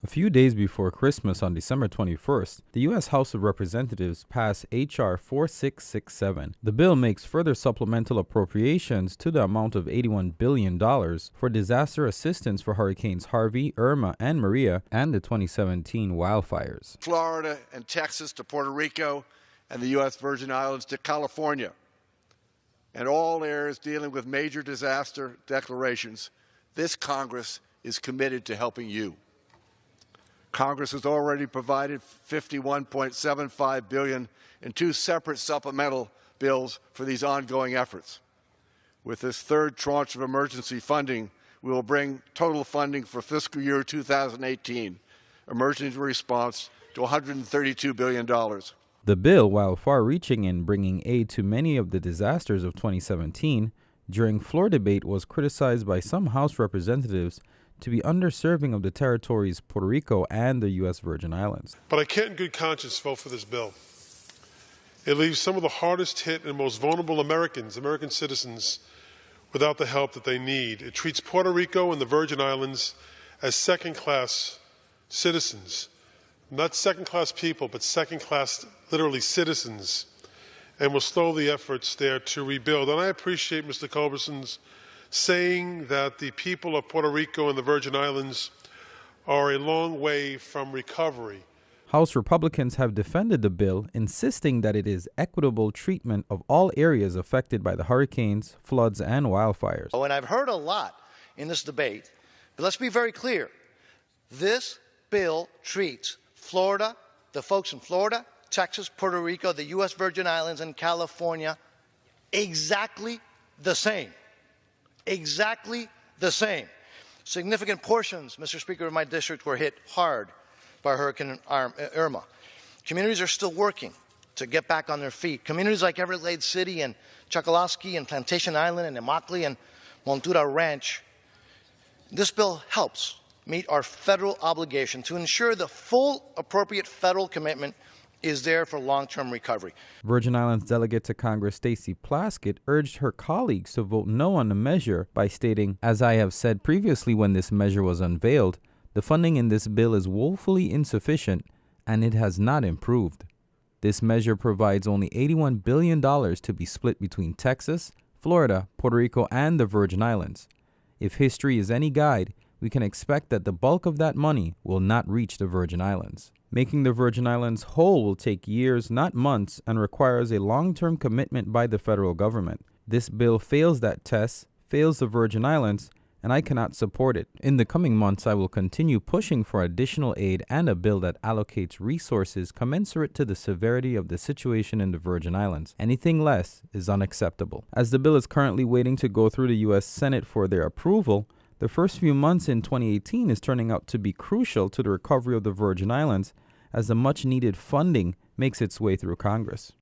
A few days before Christmas on December 21st, the U.S. House of Representatives passed H.R. 4667. The bill makes further supplemental appropriations to the amount of $81 billion for disaster assistance for Hurricanes Harvey, Irma, and Maria, and the 2017 wildfires. Florida and Texas to Puerto Rico, and the U.S. Virgin Islands to California, and all areas dealing with major disaster declarations. This Congress is committed to helping you. Congress has already provided $51.75 billion in two separate supplemental bills for these ongoing efforts. With this third tranche of emergency funding, we will bring total funding for fiscal year 2018 emergency response to $132 billion. The bill, while far-reaching in bringing aid to many of the disasters of 2017, during floor debate was criticized by some House representatives to be underserving of the territories Puerto Rico and the U.S. Virgin Islands. But I can't in good conscience vote for this bill. It leaves some of the hardest hit and most vulnerable American citizens, without the help that they need. It treats Puerto Rico and the Virgin Islands as second-class citizens. Not second-class people, but second-class, literally, citizens, and will slow the efforts there to rebuild. And I appreciate Mr. Culberson's saying that the people of Puerto Rico and the Virgin Islands are a long way from recovery. House Republicans have defended the bill, insisting that it is equitable treatment of all areas affected by the hurricanes, floods, and wildfires. Oh, and I've heard a lot in this debate, but let's be very clear. This bill treats Florida, the folks in Florida, Texas, Puerto Rico, the U.S. Virgin Islands, and California exactly the same. Exactly the same. Significant portions, Mr. Speaker, of my district were hit hard by Hurricane Irma. Communities are still working to get back on their feet. Communities like Everglade City and Chokoloskee and Plantation Island and Immokalee and Montura Ranch. This bill helps meet our federal obligation to ensure the full appropriate federal commitment is there for long-term recovery. Virgin Islands delegate to Congress Stacey Plaskett urged her colleagues to vote no on the measure by stating, "As I have said previously when this measure was unveiled, the funding in this bill is woefully insufficient and it has not improved. This measure provides only $81 billion to be split between Texas, Florida, Puerto Rico, and the Virgin Islands. If history is any guide, we can expect that the bulk of that money will not reach the Virgin Islands. Making the Virgin Islands whole will take years, not months, and requires a long-term commitment by the federal government. This bill fails that test, fails the Virgin Islands, and I cannot support it. In the coming months, I will continue pushing for additional aid and a bill that allocates resources commensurate to the severity of the situation in the Virgin Islands. Anything less is unacceptable." As the bill is currently waiting to go through the U.S. Senate for their approval, the first few months in 2018 is turning out to be crucial to the recovery of the Virgin Islands as the much-needed funding makes its way through Congress.